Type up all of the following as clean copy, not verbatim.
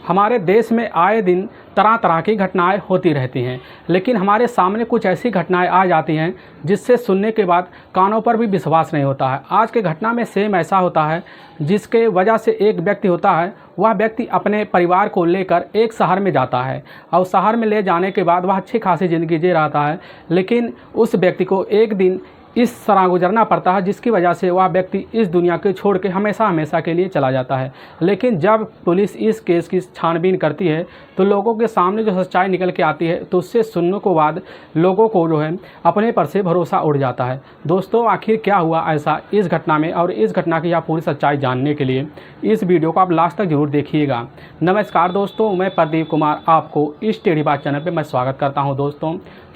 हमारे देश में आए दिन तरह तरह की घटनाएं होती रहती हैं, लेकिन हमारे सामने कुछ ऐसी घटनाएं आ जाती हैं जिससे सुनने के बाद कानों पर भी विश्वास नहीं होता है। आज के घटना में सेम ऐसा होता है, जिसके वजह से एक व्यक्ति होता है, वह व्यक्ति अपने परिवार को लेकर एक शहर में जाता है और शहर में ले जाने के बाद वह अच्छी खासी ज़िंदगी जी रहा है, लेकिन उस व्यक्ति को एक दिन इस तरह गुजरना पड़ता है जिसकी वजह से वह व्यक्ति इस दुनिया को छोड़ के हमेशा हमेशा के लिए चला जाता है। लेकिन जब पुलिस इस केस की छानबीन करती है तो लोगों के सामने जो सच्चाई निकल के आती है, तो उससे सुनने के बाद लोगों को जो है अपने पर से भरोसा उड़ जाता है। दोस्तों, आखिर क्या हुआ ऐसा इस घटना में, और इस घटना की आप पूरी सच्चाई जानने के लिए इस वीडियो को आप लास्ट तक जरूर देखिएगा। नमस्कार दोस्तों, मैं प्रदीप कुमार आपको इस टेढ़ी बात चैनल पर मैं स्वागत करता हूँ।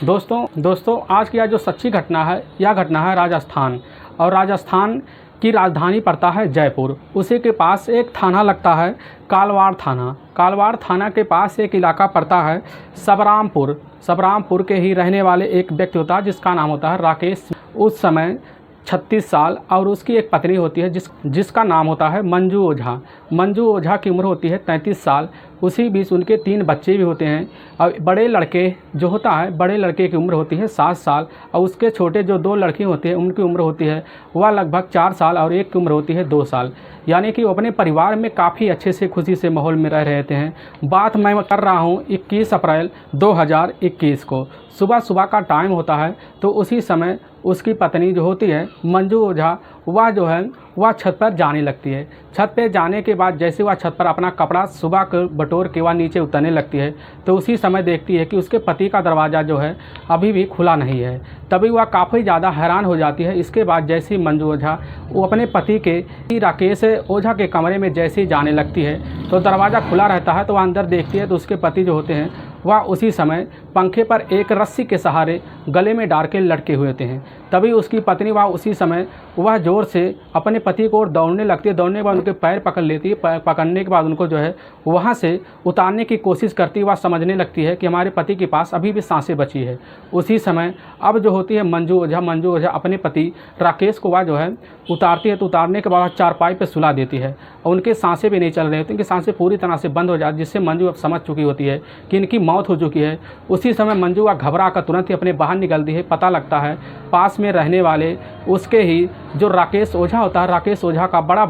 दोस्तों आज की यह जो सच्ची घटना है, यह घटना है राजस्थान, और राजस्थान की राजधानी पड़ता है जयपुर। उसी के पास एक थाना लगता है कालवाड़ थाना। कालवाड़ थाना के पास एक इलाका पड़ता है सबरामपुर के ही रहने वाले एक व्यक्ति होता है जिसका नाम होता है राकेश। उस समय 36 साल, और उसकी एक पत्नी होती है जिसका नाम होता है मंजू ओझा। मंजू ओझा की उम्र होती है 33 साल। उसी बीच उनके 3 बच्चे भी होते हैं, और बड़े लड़के जो होता है, बड़े लड़के की उम्र होती है 7 साल, और उसके छोटे जो 2 लड़की होती हैं उनकी उम्र होती है वह लगभग 4 साल, और एक की उम्र होती है 2 साल। यानी कि वो अपने परिवार में काफ़ी अच्छे से खुशी से माहौल में रह रहे थे। बात मैं कर रहा हूँ 21 अप्रैल 2021 को। सुबह का टाइम होता है, तो उसी समय उसकी पत्नी जो होती है मंजू ओझा, वह जो है वह छत पर जाने लगती है। छत पर जाने के बाद जैसे वह छत पर अपना कपड़ा सुबह के बटोर के वह नीचे उतरने लगती है, तो उसी समय देखती है कि उसके पति का दरवाज़ा जो है अभी भी खुला नहीं है। तभी वह काफ़ी ज़्यादा हैरान हो जाती है। इसके बाद जैसे ही मंजू ओझा वो अपने पति के राकेश ओझा के कमरे में जैसे ही जाने लगती है, तो दरवाज़ा खुला रहता है, तो वह अंदर देखती है तो उसके पति जो होते हैं वह उसी समय पंखे पर एक रस्सी के सहारे गले में डाल के लटके हुए होते हैं। तभी उसकी पत्नी वह उसी समय वह ज़ोर से अपने पति को दौड़ने लगती है। दौड़ने के बाद उनके पैर पकड़ लेती है। पकड़ने के बाद उनको जो है वहाँ से उतारने की कोशिश करती है। वह समझने लगती है कि हमारे पति के पास अभी भी सांसें बची है। उसी समय अब जो होती है मंजू ओझा अपने पति राकेश को वह जो है उतारती है, तो उतारने के बाद चारपाई पर सुला देती है, और उनके सांसें भी नहीं चल रही होती, उनकी सांसें पूरी तरह से बंद हो जाती, जिससे मंजू अब समझ चुकी होती है कि इनकी मौत हो चुकी है। उसी समय मंजू वह घबरा कर तुरंत ही अपने बाहर निकलती है। पता लगता है पास में रहने वाले उसके ही जो राकेश ओझा होता है, राकेश ओझा का बड़ा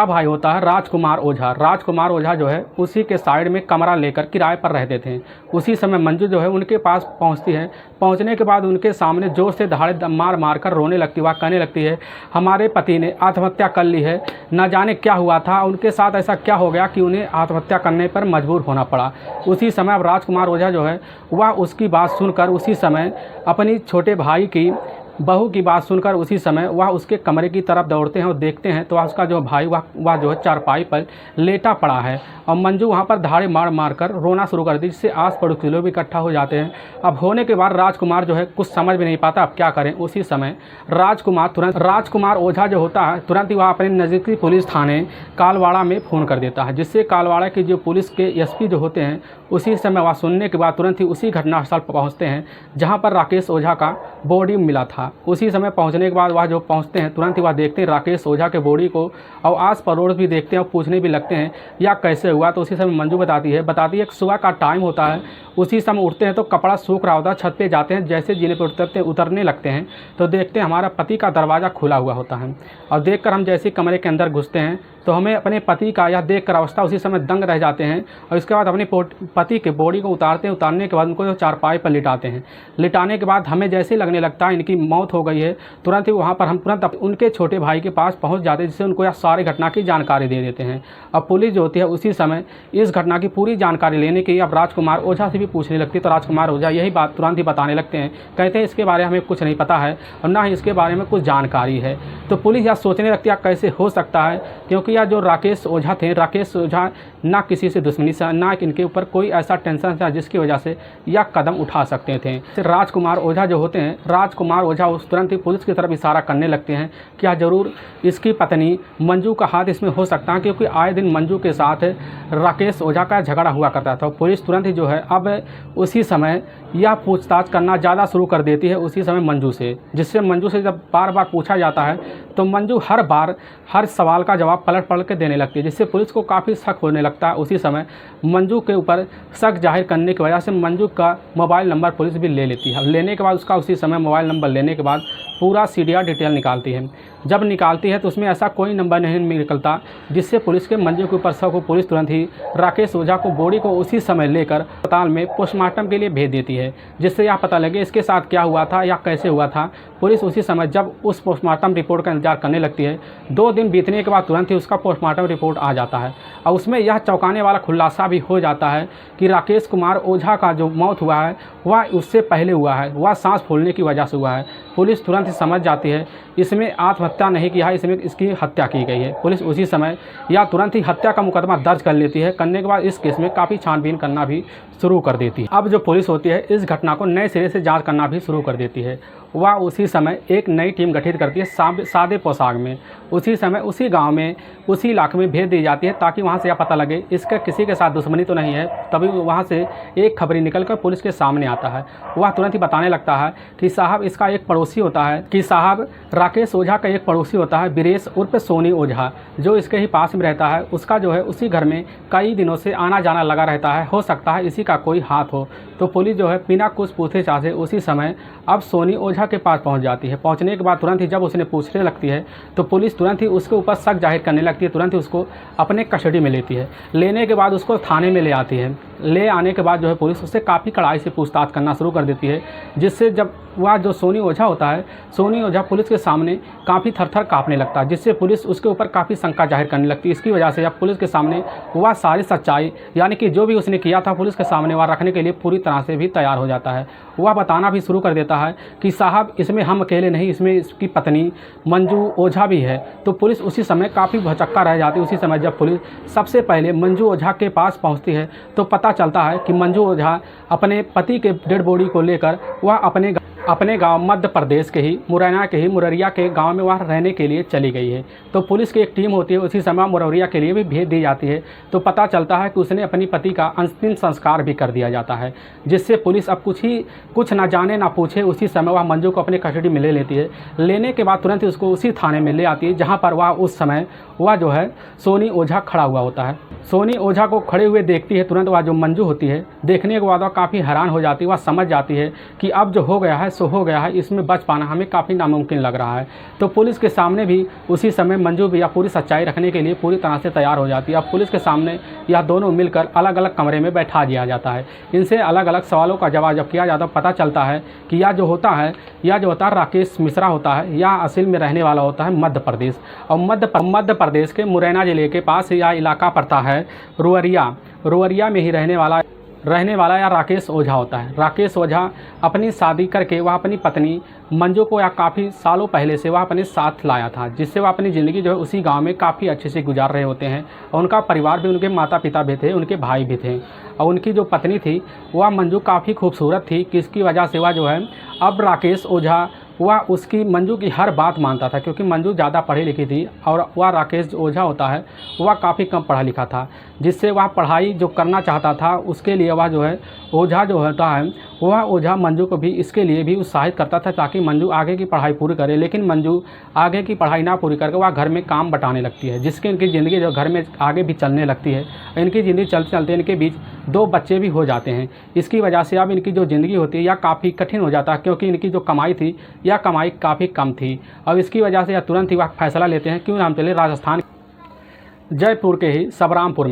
भाई होता है राजकुमार ओझा जो है उसी के साइड में कमरा लेकर किराए पर रहते थे। उसी समय मंजू जो है उनके पास पहुंचती है। पहुंचने के बाद उनके सामने जोर से दहाड़े मार कर रोने लगती है। वह कहने लगती है, हमारे पति ने आत्महत्या कर ली है, न जाने क्या हुआ था, उनके साथ ऐसा क्या हो गया कि उन्हें आत्महत्या करने पर मजबूर होना पड़ा। उसी समय अब राजकुमार ओझा जो है वह उसकी बात सुनकर उसी समय अपनी छोटे भाई की बहू की बात सुनकर उसी समय वह उसके कमरे की तरफ दौड़ते हैं और देखते हैं तो उसका जो भाई वह जो है चारपाई पर लेटा पड़ा है, और मंजू वहाँ पर दहाड़े मार कर रोना शुरू कर दी, जिससे आस पड़ोस के लोग भी इकट्ठा हो जाते हैं। अब होने के बाद राजकुमार जो है कुछ समझ में नहीं पाता अब क्या करें। उसी समय राजकुमार ओझा जो होता है तुरंत ही वह अपने नज़दीकी पुलिस थाने कालवाड़ा में फ़ोन कर देता है, जिससे कालवाड़ा के जो पुलिस के एसपी जो होते हैं उसी समय वह सुनने के बाद तुरंत ही उसी घटनास्थल पर पहुँचते हैं जहाँ पर राकेश ओझा का बॉडी मिला था। उसी समय पहुंचने के बाद वह जो पहुंचते हैं तुरंत ही वह देखते हैं राकेश ओझा के बॉडी को, और आस पड़ोस भी देखते हैं और पूछने भी लगते हैं या कैसे हुआ। तो उसी समय मंजू बताती है कि सुबह का टाइम होता है। उसी समय उठते हैं तो कपड़ा सूख रहा होता है, छत पे जाते हैं, जैसे जीने पर उतरने लगते हैं तो देखते हैं हमारा पति का दरवाज़ा खुला हुआ होता है, और देखकर हम जैसे कमरे के अंदर घुसते हैं तो हमें अपने पति का यह देखकर अवस्था उसी समय दंग रह जाते हैं। और इसके बाद अपने पति के बॉडी को उतारने के बाद उनको चारपाई पर लिटाते हैं। लिटाने के बाद हमें जैसे लगने लगता है इनकी मौत हो गई है, तुरंत ही वहाँ पर हम तुरंत उनके छोटे भाई के पास पहुँच जाते हैं, जिससे उनको यह सारी घटना की जानकारी दे देते हैं। अब पुलिस जो होती है उसी समय इस घटना की पूरी जानकारी लेने के लिए अब राजकुमार ओझा से भी पूछने लगती है, तो राजकुमार ओझा यही बात तुरंत ही बताने लगते हैं। कहते हैं इसके बारे में हमें कुछ नहीं पता है और ना ही इसके बारे में कुछ जानकारी है। तो पुलिस यह सोचने लगती है कैसे हो सकता है, क्योंकि यह जो राकेश ओझा ना किसी से दुश्मनी से, ना इनके ऊपर कोई ऐसा टेंशन था जिसकी वजह से यह कदम उठा सकते थे। राजकुमार ओझा जो होते हैं, राजकुमार ओझा उस तुरंत ही पुलिस की तरफ इशारा करने लगते हैं कि ज़रूर इसकी पत्नी मंजू का हाथ इसमें हो सकता है, क्योंकि आए दिन मंजू के साथ राकेश ओझा का झगड़ा हुआ करता था। पुलिस तुरंत ही जो है अब उसी समय यह पूछताछ करना ज़्यादा शुरू कर देती है उसी समय मंजू से, जिससे मंजू से जब बार बार पूछा जाता है तो मंजू हर बार हर सवाल का जवाब पलट के देने लगती है, जिससे पुलिस को काफ़ी शक होने लगता लगता है उसी समय मंजू के ऊपर शक जाहिर करने की वजह से मंजू का मोबाइल नंबर पुलिस भी ले लेती है। लेने के बाद उसका उसी समय मोबाइल नंबर लेने के बाद पूरा सीडीआर डिटेल निकालती है। जब निकालती है तो उसमें ऐसा कोई नंबर नहीं निकलता जिससे पुलिस के मंजू के ऊपर शक हो। पुलिस तुरंत ही राकेश ओझा को बॉडी को उसी समय लेकर अस्पताल में पोस्टमार्टम के लिए भेज देती है, जिससे यह पता लगे इसके साथ क्या हुआ था या कैसे हुआ था। पुलिस उसी समय जब उस पोस्टमार्टम रिपोर्ट का इंतजार करने लगती है, 2 दिन बीतने के बाद तुरंत ही उसका पोस्टमार्टम रिपोर्ट आ जाता है और उसमें यह चौंकाने वाला खुलासा भी हो जाता है कि राकेश कुमार ओझा का जो मौत हुआ है वह उससे पहले हुआ है, वह सांस फूलने की वजह से हुआ है। पुलिस तुरंत ही समझ जाती है इसमें आत्महत्या नहीं किया है, इसमें इसकी हत्या की गई है। पुलिस उसी समय या तुरंत ही हत्या का मुकदमा दर्ज कर लेती है। करने के बाद इस केस में काफ़ी छानबीन करना भी शुरू कर देती है। अब जो पुलिस होती है इस घटना को नए सिरे से जांच करना भी शुरू कर देती है। वह उसी समय एक नई टीम गठित करती है सादे पोशाक में। उसी समय उसी गांव में उसी इलाके में भेज दी जाती है ताकि वहां से यह पता लगे इसका किसी के साथ दुश्मनी तो नहीं है। तभी वहां से एक खबरी निकलकर पुलिस के सामने आता है। वह तुरंत ही बताने लगता है कि साहब इसका एक पड़ोसी होता है, कि साहब राकेश ओझा का एक पड़ोसी होता है बीरेश उर्फ सोनी ओझा, जो इसके ही पास में रहता है। उसका जो है उसी घर में कई दिनों से आना जाना लगा रहता है, हो सकता है इसी का कोई हाथ हो। तो पुलिस जो है बिना कुछ पूछे चाहे उसी समय अब सोनी ओझा के पास पहुंच जाती है। पहुंचने के बाद तुरंत ही जब उसने पूछने लगती है तो पुलिस तुरंत ही उसके ऊपर शक जाहिर करने लगती है। तुरंत ही उसको अपने कस्टडी में लेती है। लेने के बाद उसको थाने में ले आती है। ले आने के बाद जो है पुलिस उससे काफ़ी कड़ाई से पूछताछ करना शुरू कर देती है, जिससे जब वह जो सोनी ओझा होता है, सोनी ओझा पुलिस के सामने काफ़ी थर-थर काँपने लगता है, जिससे पुलिस उसके ऊपर काफ़ी शंका जाहिर करने लगती है। इसकी वजह से अब पुलिस के सामने वह सारी सच्चाई यानी कि जो भी उसने किया था पुलिस के सामने वह रखने के लिए पूरी तरह से भी तैयार हो जाता है। वह बताना भी शुरू कर देता है कि साहब इसमें हम अकेले नहीं, इसमें इसकी पत्नी मंजू ओझा भी है। तो पुलिस उसी समय काफ़ी भौचक्का रह जाती है। उसी समय जब पुलिस सबसे पहले मंजू ओझा के पास पहुंचती है तो पता चलता है कि मंजू ओझा अपने पति के डेड बॉडी को लेकर वह अपने गांव मध्य प्रदेश के ही मुरैना के ही मुररिया के गांव में वह रहने के लिए चली गई है। तो पुलिस की एक टीम होती है उसी समय मुररिया के लिए भी भेज दी जाती है। तो पता चलता है कि उसने अपनी पति का अंतिम संस्कार भी कर दिया जाता है, जिससे पुलिस अब कुछ ना जाने ना पूछे उसी समय वह मंजू को अपने कस्टडी में ले लेती है। लेने के बाद तुरंत ही उसको उसी थाने में ले आती है जहाँ पर वह उस समय वह जो है सोनी ओझा खड़ा हुआ होता है। सोनी ओझा को खड़े हुए देखती है। तुरंत वह जो मंजू होती है देखने के बाद वह काफ़ी हैरान हो जाती है। वह समझ जाती है कि अब जो हो गया है सो हो गया है, इसमें बच पाना हमें काफ़ी नामुमकिन लग रहा है। तो पुलिस के सामने भी उसी समय मंजू भी पूरी सच्चाई रखने के लिए पूरी तरह से तैयार हो जाती है। अब पुलिस के सामने यह दोनों मिलकर अलग अलग कमरे में बैठा दिया जाता है। इनसे अलग अलग सवालों का जवाब जब किया जाता है पता चलता है कि यह जो होता है राकेश मिश्रा होता है। यह असल में रहने वाला होता है मध्य प्रदेश, और मध्य प्रदेश के मुरैना जिले के पास यह इलाका पड़ता है रुअरिया में ही रहने वाला या राकेश ओझा होता है। राकेश ओझा अपनी शादी करके वह अपनी पत्नी मंजू को या काफ़ी सालों पहले से वह अपने साथ लाया था, जिससे वह अपनी ज़िंदगी जो है उसी गांव में काफ़ी अच्छे से गुजार रहे होते हैं। और उनका परिवार भी, उनके माता पिता भी थे, उनके भाई भी थे। और उनकी जो पत्नी थी वह मंजू काफ़ी खूबसूरत थी, किसकी वजह से वह जो है अब राकेश ओझा वह उसकी मंजू की हर बात मानता था, क्योंकि मंजू ज़्यादा पढ़ी लिखी थी और वह राकेश ओझा होता है वह काफ़ी कम पढ़ा लिखा था, जिससे वह पढ़ाई जो करना चाहता था उसके लिए वह जो है ओझा जो होता है वह ओझा मंजू को भी इसके लिए भी उत्साहित करता था ताकि मंजू आगे की पढ़ाई पूरी करे। लेकिन मंजू आगे की पढ़ाई ना पूरी करके वह घर में काम बटाने लगती है, जिसकी इनकी ज़िंदगी जो घर में आगे भी चलने लगती है। इनकी ज़िंदगी चलते चलते इनके बीच 2 बच्चे भी हो जाते हैं। इसकी वजह से अब इनकी जो ज़िंदगी होती है यह काफ़ी कठिन हो जाता है, क्योंकि इनकी जो कमाई थी यह कमाई काफ़ी कम थी। अब इसकी वजह से यह तुरंत ही वह फैसला लेते हैं क्यों ना हम चले राजस्थान जयपुर के ही सबरामपुर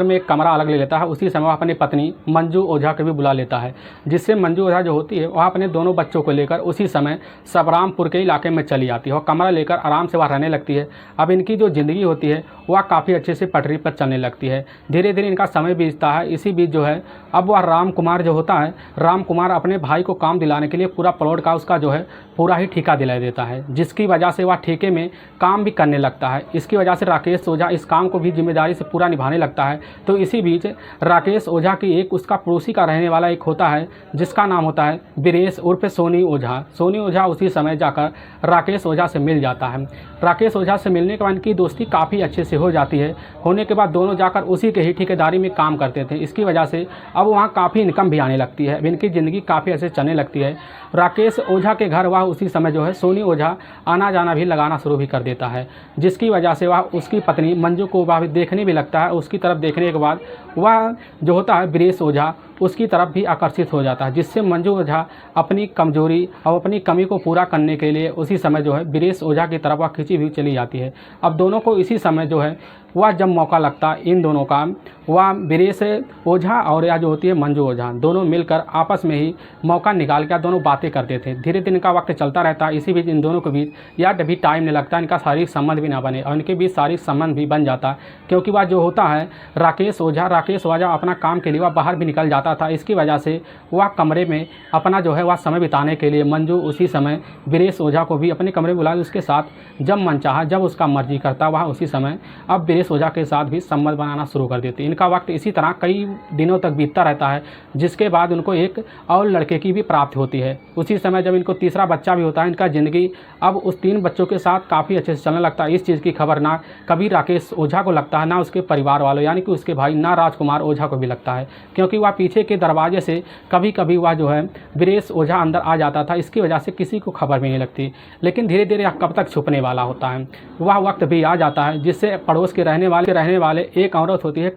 में एक कमरा अलग ले लेता है। उसी समय वह अपनी पत्नी मंजू ओझा को भी बुला लेता है, जिससे मंजू ओझा जो होती है वह अपने दोनों बच्चों को लेकर उसी समय सबरामपुर के इलाके में चली जाती है और कमरा लेकर आराम से वह रहने लगती है। अब इनकी जो ज़िंदगी होती है वह काफ़ी अच्छे से पटरी पर चलने लगती है। धीरे धीरे इनका समय बीतता है। इसी बीच जो है अब वह राम कुमार जो होता है, राम कुमार अपने भाई को काम दिलाने के लिए पूरा प्लॉट का उसका जो है पूरा ही ठेका दिला देता है, जिसकी वजह से वह ठेके में काम भी करने लगता है। इसकी वजह से राकेश ओझा इस काम को भी जिम्मेदारी से पूरा निभाने लगता है। तो इसी बीच राकेश ओझा की एक उसका पड़ोसी का रहने वाला एक होता है जिसका नाम होता है बीरेश उर्फ सोनी ओझा उसी समय जाकर राकेश ओझा से मिल जाता है। राकेश ओझा से मिलने के बाद इनकी दोस्ती काफ़ी अच्छे से हो जाती है। होने के बाद दोनों जाकर उसी के ही ठेकेदारी में काम करते थे। इसकी वजह से अब वहाँ काफ़ी इनकम भी आने लगती है। इनकी ज़िंदगी काफ़ी अच्छे से चलने लगती है। राकेश ओझा के घर वह उसी समय जो है सोनी ओझा आना जाना भी लगाना शुरू भी कर देता है, जिसकी वजह से वह उसकी पत्नी मंजू को वह देखने भी लगता है। उसकी तरफ देखने के बाद वह जो होता है वीरेश ओझा उसकी तरफ भी आकर्षित हो जाता है, जिससे मंजू ओझा अपनी कमजोरी और अपनी कमी को पूरा करने के लिए उसी समय जो है वीरेश ओझा की तरफ वह खिंची हुई चली जाती है। अब दोनों को इसी समय जो है वह जब मौका लगता है इन दोनों का, वह वीरेश ओझा और या जो होती है मंजू ओझा दोनों मिलकर आपस में ही मौका निकाल कर दोनों बातें करते थे। धीरे धीरे इनका वक्त चलता रहता है। इसी बीच इन दोनों के बीच या कभी टाइम नहीं लगता, इनका शारीरिक संबंध भी ना बने और इनके बीच शारीरिक संबंध भी बन जाता, क्योंकि वह जो होता है राकेश ओझा अपना काम के लिए वह बाहर भी निकल जाता था। इसकी वजह से वह कमरे में अपना जो है वह समय बिताने के लिए मंजू उसी समय वीरेश ओझा को भी अपने कमरे में बुला उसके साथ जब मन चाहा जब उसका मर्जी करता वह उसी समय अब वीरेश ओझा के साथ भी संबंध बनाना शुरू कर देती। इनका वक्त इसी तरह कई दिनों तक बीतता रहता है, जिसके बाद उनको एक और लड़के की भी प्राप्ति होती है। उसी समय जब इनको तीसरा बच्चा भी होता है, इनका ज़िंदगी अब उस 3 बच्चों के साथ काफ़ी अच्छे से चलने लगता है। इस चीज़ की खबर ना कभी राकेश ओझा को लगता है, ना उसके परिवार वालों यानी कि उसके भाई ना राजकुमार ओझा को भी लगता है, क्योंकि वह पीछे के दरवाजे से कभी कभी वह जो है वीरेश ओझा अंदर आ जाता था। इसकी वजह से किसी को खबर भी नहीं लगती। लेकिन धीरे धीरे कब तक छुपने वाला होता है, वह वक्त भी आ जाता है जिससे पड़ोस के रहने वाले एक औरत होती है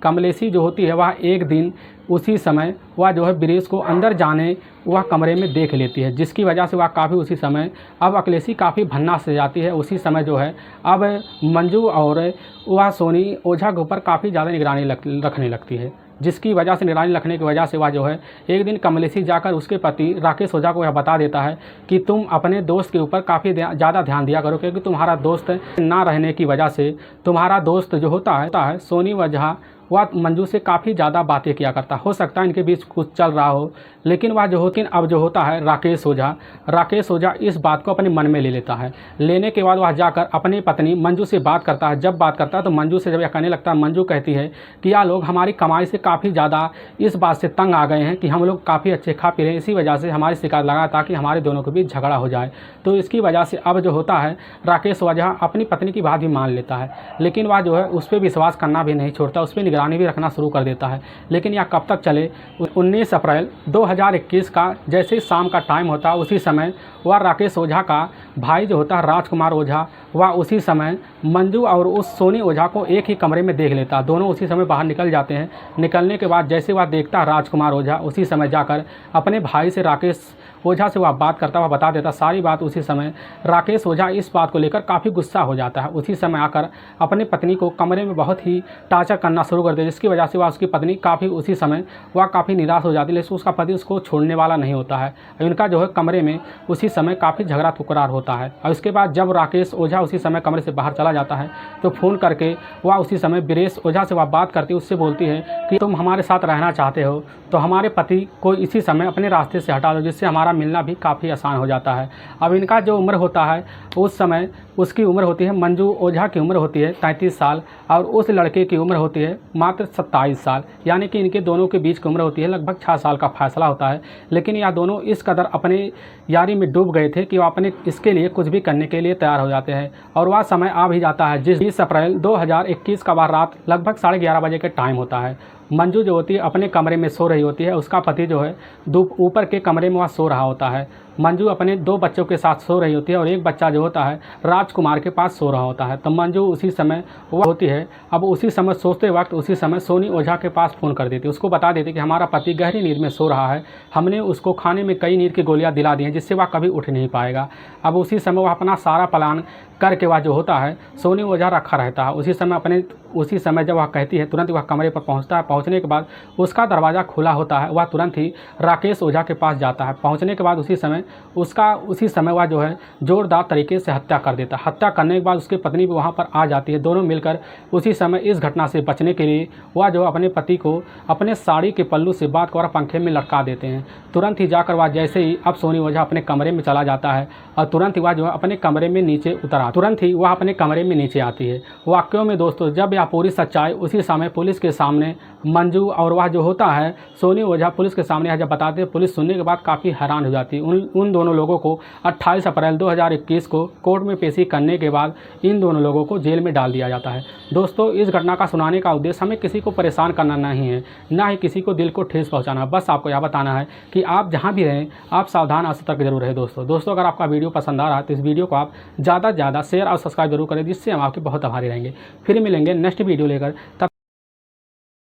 कमलेशी जो होती है वह एक दिन उसी समय वह जो है वीरेश को अंदर जाने वह कमरे में देख लेती है, जिसकी वजह से वह काफ़ी उसी समय अब अखिलेशी काफ़ी भन्ना से जाती है। उसी समय जो है अब मंजू और वह सोनी ओझा के ऊपर काफ़ी ज़्यादा निगरानी रखने लगती है, जिसकी वजह से निगरानी रखने की वजह से वह जो है एक दिन कमलेशी जाकर उसके पति राकेश ओझा को यह बता देता है कि तुम अपने दोस्त के ऊपर काफ़ी ज़्यादा ध्यान दिया करो, क्योंकि तुम्हारा दोस्त ना रहने की वजह से तुम्हारा दोस्त जो होता है सोनी ओझा वह मंजू से काफ़ी ज़्यादा बातें किया करता। हो सकता है इनके बीच कुछ चल रहा हो, लेकिन वह जो होती अब जो होता है राकेश ओझा इस बात को अपने मन में ले लेता है। लेने के बाद वह जाकर अपनी पत्नी मंजू से बात करता है। जब बात करता है तो मंजू से जब यह कहने लगता है, मंजू कहती है कि यह लोग हमारी कमाई से काफ़ी ज़्यादा इस बात से तंग आ गए हैं कि हम लोग काफ़ी अच्छे खा पी रहे हैं, इसी वजह से हमारी शिकायत लगा ताकि हमारे दोनों के बीच झगड़ा हो जाए। तो इसकी वजह से अब जो होता है राकेश ओझा अपनी पत्नी की बात भी मान लेता है, लेकिन वह जो है उस पर विश्वास करना भी नहीं छोड़ता, उस पर निगरानी भी रखना शुरू कर देता है। लेकिन यह कब तक चले, 19 अप्रैल 2021 का जैसे ही शाम का टाइम होता है उसी समय वह राकेश ओझा का भाई जो होता है राजकुमार ओझा वह उसी समय मंजू और उस सोनी ओझा को एक ही कमरे में देख लेता है। दोनों उसी समय बाहर निकल जाते हैं। निकलने के बाद जैसे वह देखता है राजकुमार ओझा उसी समय जाकर अपने भाई से राकेश ओझा से वह बात करता, वह बता देता सारी बात। उसी समय राकेश ओझा इस बात को लेकर काफ़ी गुस्सा हो जाता है। उसी समय आकर अपनी पत्नी को कमरे में बहुत ही टार्चर करना शुरू कर देता, जिसकी वजह से वह उसकी पत्नी काफ़ी उसी समय वह काफ़ी निराश हो जाती है, लेकिन उसका पति उसको छोड़ने वाला नहीं होता है। उनका जो है कमरे में उसी समय काफ़ी झगड़ा तकरार होता है। और उसके बाद जब राकेश ओझा उसी समय कमरे से बाहर चला जाता है तो फ़ोन करके वह उसी समय वीरेश ओझा से वह बात करती है, उससे बोलती है कि तुम हमारे साथ रहना चाहते हो तो हमारे पति को इसी समय अपने रास्ते से हटा दो, जिससे हमारा मिलना भी काफ़ी आसान हो जाता है। अब इनका जो उम्र होता है उस समय उसकी उम्र होती है मंजू ओझा की उम्र होती है 33 साल और उस लड़के की उम्र होती है मात्र 27 साल, यानी कि इनके दोनों के बीच की उम्र होती है लगभग 6 साल का फासला होता है। लेकिन यह दोनों इस कदर अपने यारी में डूब गए थे कि वह अपने इसके लिए कुछ भी करने के लिए तैयार हो जाते हैं। और वह समय आ भी जाता है जिस 20 अप्रैल 2021 का वह रात लगभग 11:30 बजे के टाइम होता है। मंजू जो होती है अपने कमरे में सो रही होती है, उसका पति जो है ऊपर के कमरे में वह सो रहा होता है। मंजू अपने 2 बच्चों के साथ सो रही होती है और एक बच्चा जो होता है राजकुमार के पास सो रहा होता है। तो मंजू उसी समय वह होती है अब उसी समय सोते वक्त उसी समय सोनी ओझा के पास फ़ोन कर देती है, उसको बता देती कि हमारा पति गहरी नींद में सो रहा है, हमने उसको खाने में कई नींद की गोलियां दिला दी हैं जिससे वह कभी उठ नहीं पाएगा। अब उसी समय वह अपना सारा प्लान करके वह जो होता है सोनी ओझा रखा रहता है। उसी समय जब वह कहती है तुरंत वह कमरे पर पहुंचता है। पहुंचने के बाद उसका दरवाज़ा खुला होता है, वह तुरंत ही राकेश ओझा के पास जाता है। पहुंचने के बाद उसी समय वह जो है जोरदार तरीके से हत्या कर देता है। हत्या करने के बाद उसकी पत्नी भी वहाँ पर आ जाती है। दोनों मिलकर उसी समय इस घटना से बचने के लिए वह जो अपने पति को अपने साड़ी के पल्लू से बांध कर पंखे में लटका देते हैं। तुरंत ही जाकर वह जैसे ही अब सोनी ओझा अपने कमरे में चला जाता है और तुरंत ही वह जो है अपने कमरे में नीचे आती है। वाक्यों में दोस्तों जब यह पूरी सच्चाई उसी समय पुलिस के सामने मंजू और वह जो होता है सोनी ओझा पुलिस के सामने जब बताते हैं, पुलिस सुनने के बाद काफ़ी हैरान हो जाती है। उन दोनों लोगों को 28 अप्रैल 2021 को कोर्ट में पेशी करने के बाद इन दोनों लोगों को जेल में डाल दिया जाता है। दोस्तों, इस घटना का सुनाने का उद्देश्य हमें किसी को परेशान करना नहीं है, ना ही किसी को दिल को ठेस पहुंचाना। बस आपको यह बताना है कि आप जहां भी रहें आप सावधान और सतर्क जरूर रहें। दोस्तों अगर आपका वीडियो पसंद आ रहा है तो इस वीडियो को आप ज़्यादा से ज़्यादा शेयर और सब्सक्राइब जरूर करें, जिससे हम आपके बहुत आभारी रहेंगे। फिर मिलेंगे नेक्स्ट वीडियो लेकर। तब